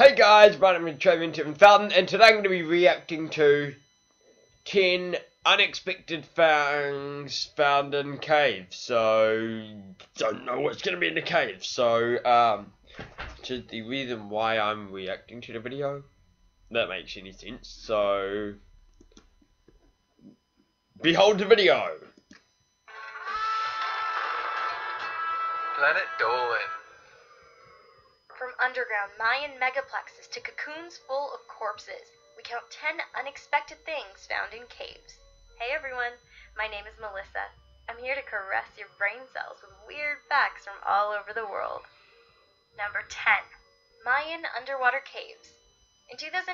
Hey guys, my name is Trevor Tim Fountain, and today I'm going to be reacting to 10 unexpected things found in caves. So, don't know what's going to be in the cave. So, to the reason why I'm reacting to the video, that makes any sense. So, behold the video. Planet Dolan. From underground Mayan megaplexes to cocoons full of corpses, we count 10 unexpected things found in caves. Hey everyone, my name is Melissa. I'm here to caress your brain cells with weird facts from all over the world. Number 10. Mayan underwater caves. In 2008,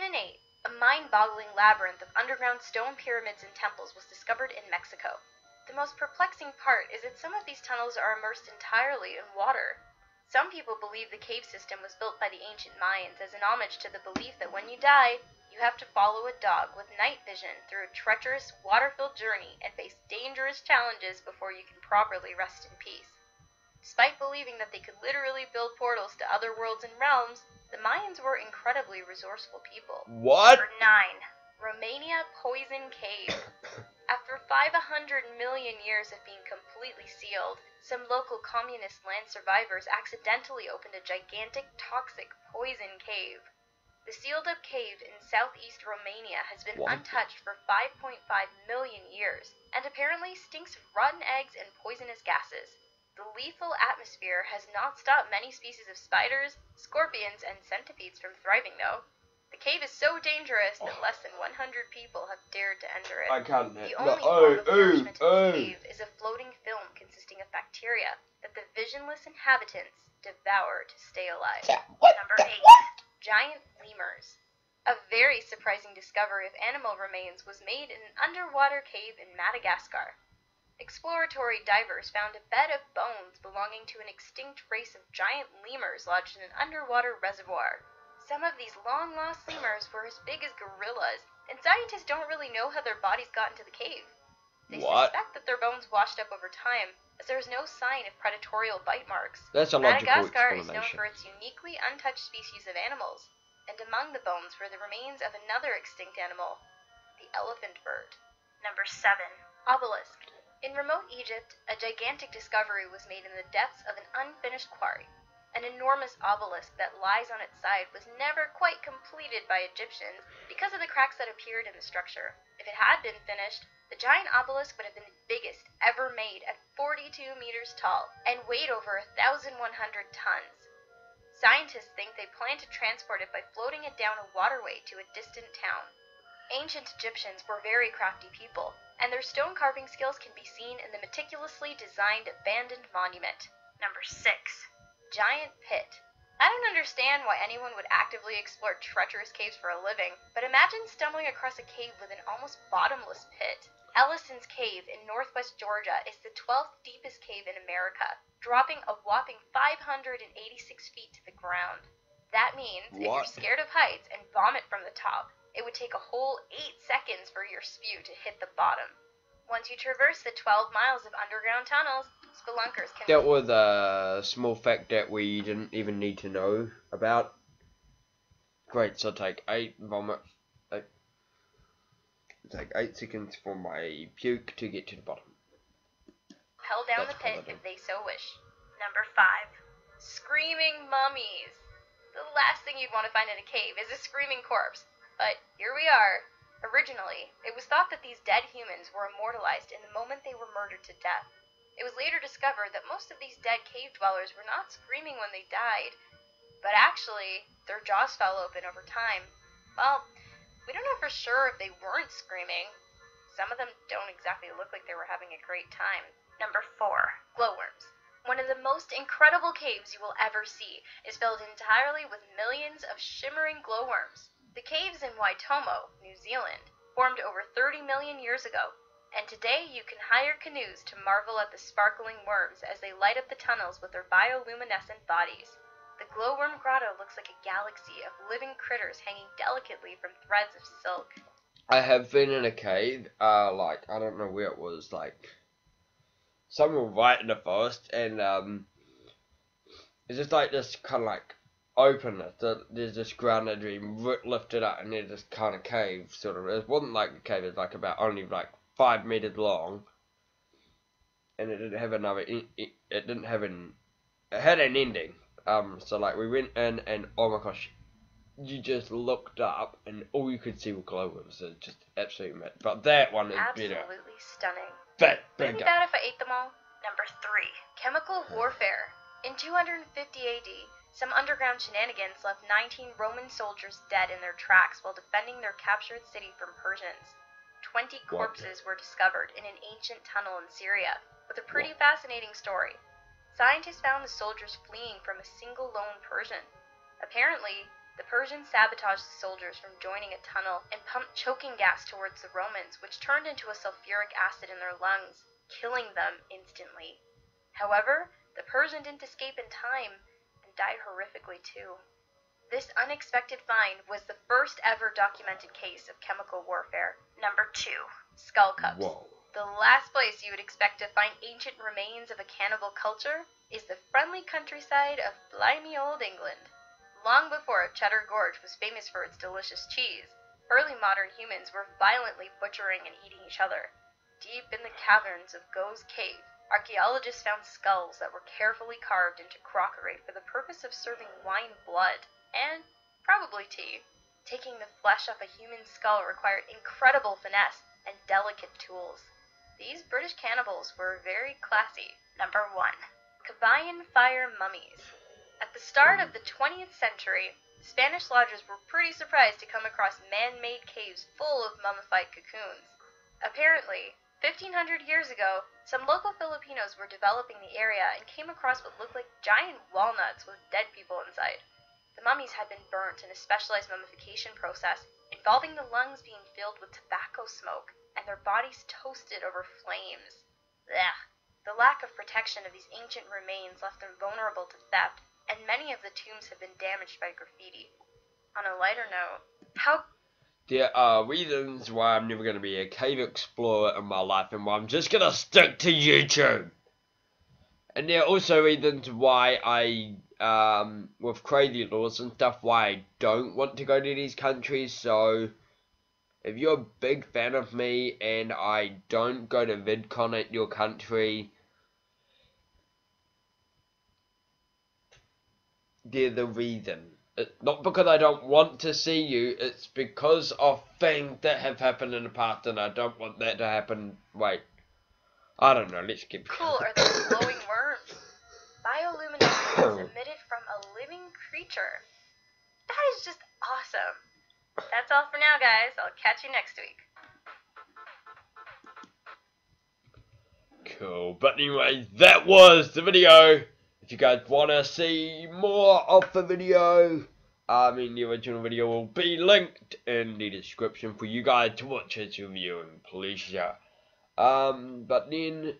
a mind-boggling labyrinth of underground stone pyramids and temples was discovered in Mexico. The most perplexing part is that some of these tunnels are immersed entirely in water. Some people believe the cave system was built by the ancient Mayans as an homage to the belief that when you die, you have to follow a dog with night vision through a treacherous, water-filled journey and face dangerous challenges before you can properly rest in peace. Despite believing that they could literally build portals to other worlds and realms, the Mayans were incredibly resourceful people. What? Number 9. Romania Poison Cave. After 500 million years of being completely sealed, some local communist land survivors accidentally opened a gigantic, toxic poison cave. The sealed-up cave in southeast Romania has been untouched for 5.5 million years, and apparently stinks of rotten eggs and poisonous gases. The lethal atmosphere has not stopped many species of spiders, scorpions, and centipedes from thriving, though. The cave is so dangerous that less than 100 people have dared to enter it. I can't. The only form of nourishment in the cave is a floating film consisting of bacteria that the visionless inhabitants devour to stay alive. Number 8. Giant lemurs. A very surprising discovery of animal remains was made in an underwater cave in Madagascar. Exploratory divers found a bed of bones belonging to an extinct race of giant lemurs lodged in an underwater reservoir. Some of these long-lost lemurs were as big as gorillas, and scientists don't really know how their bodies got into the cave. They suspect that their bones washed up over time, as there is no sign of predatory bite marks. That's a logical Madagascar is known explanation. for its uniquely untouched species of animals, and among the bones were the remains of another extinct animal, the elephant bird. Number 7. Obelisk. In remote Egypt, a gigantic discovery was made in the depths of an unfinished quarry. An enormous obelisk that lies on its side was never quite completed by Egyptians because of the cracks that appeared in the structure. If it had been finished, the giant obelisk would have been the biggest ever made at 42 meters tall and weighed over 1,100 tons. Scientists think they plan to transport it by floating it down a waterway to a distant town. Ancient Egyptians were very crafty people, and their stone carving skills can be seen in the meticulously designed abandoned monument. Number 6. Giant pit. I don't understand why anyone would actively explore treacherous caves for a living, but imagine stumbling across a cave with an almost bottomless pit. Ellison's Cave in northwest Georgia is the 12th deepest cave in America, dropping a whopping 586 feet to the ground. That means if you're scared of heights and vomit from the top, it would take a whole 8 seconds for your spew to hit the bottom. Once you traverse the 12 miles of underground tunnels, spelunkers can... That was a small fact that we didn't even need to know about. Great, so take 8 seconds for my puke to get to the bottom. Hell down the pit if they so wish. Number 5. Screaming mummies. The last thing you'd want to find in a cave is a screaming corpse. But here we are. Originally, it was thought that these dead humans were immortalized in the moment they were murdered to death. It was later discovered that most of these dead cave dwellers were not screaming when they died, but actually, their jaws fell open over time. Well, we don't know for sure if they weren't screaming. Some of them don't exactly look like they were having a great time. Number 4. Glowworms. One of the most incredible caves you will ever see is filled entirely with millions of shimmering glowworms. The caves in Waitomo, New Zealand, formed over 30 million years ago, and today you can hire canoes to marvel at the sparkling worms as they light up the tunnels with their bioluminescent bodies. The glowworm grotto looks like a galaxy of living critters hanging delicately from threads of silk. I have been in a cave, I don't know where it was, somewhere right in the forest, and it's just like this kind of open it, there's this ground that had been lifted up, and there's this kind of cave, sort of. It wasn't like a cave, it was like about only like 5 meters long, and it didn't have another. It didn't have an. It had an ending. So like we went in, and oh my gosh, you just looked up, and all you could see were glowworms. It's just absolutely mad. But that one is better. Absolutely stunning. But Would it be bad if I ate them all? Number 3. Chemical warfare. In 250 AD, some underground shenanigans left 19 Roman soldiers dead in their tracks while defending their captured city from Persians. 20 corpses were discovered in an ancient tunnel in Syria, with a pretty fascinating story. Scientists found the soldiers fleeing from a single lone Persian. Apparently, the Persians sabotaged the soldiers from joining a tunnel and pumped choking gas towards the Romans, which turned into a sulfuric acid in their lungs, killing them instantly. However, the Persian didn't escape in time and died horrifically too. This unexpected find was the first ever documented case of chemical warfare. Number 2. Skull cups. Whoa. The last place you would expect to find ancient remains of a cannibal culture is the friendly countryside of blimey old England. Long before Cheddar Gorge was famous for its delicious cheese, early modern humans were violently butchering and eating each other. Deep in the caverns of Go's Cave, archaeologists found skulls that were carefully carved into crockery for the purpose of serving wine blood, and probably tea. Taking the flesh off a human skull required incredible finesse and delicate tools. These British cannibals were very classy. Number 1. Kabayan fire mummies. At the start of the 20th century, Spanish lodgers were pretty surprised to come across man-made caves full of mummified cocoons. Apparently, 1,500 years ago, some local Filipinos were developing the area and came across what looked like giant walnuts with dead people inside. The mummies had been burnt in a specialized mummification process involving the lungs being filled with tobacco smoke and their bodies toasted over flames. Ugh. The lack of protection of these ancient remains left them vulnerable to theft, and many of the tombs have been damaged by graffiti. On a lighter note, how... There are reasons why I'm never going to be a cave explorer in my life, and why I'm just going to stick to YouTube. And there are also reasons why with crazy laws and stuff, why I don't want to go to these countries. So, if you're a big fan of me and I don't go to VidCon at your country, there's a reason. It's not because I don't want to see you, it's because of things that have happened in the past, and I don't want that to happen. Wait, I don't know, let's keep cool are those glowing worms? Bioluminescence emitted from a living creature. That is just awesome. That's all for now, guys. I'll catch you next week. Cool, but anyway, that was the video. If you guys want to see more of the video, the original video will be linked in the description for you guys to watch its review and pleasure. But then,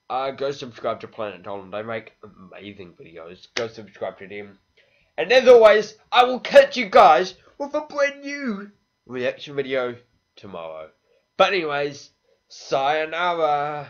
go subscribe to Planet Dolan. They make amazing videos. Go subscribe to them. And as always, I will catch you guys with a brand new reaction video tomorrow. But anyways, sayonara.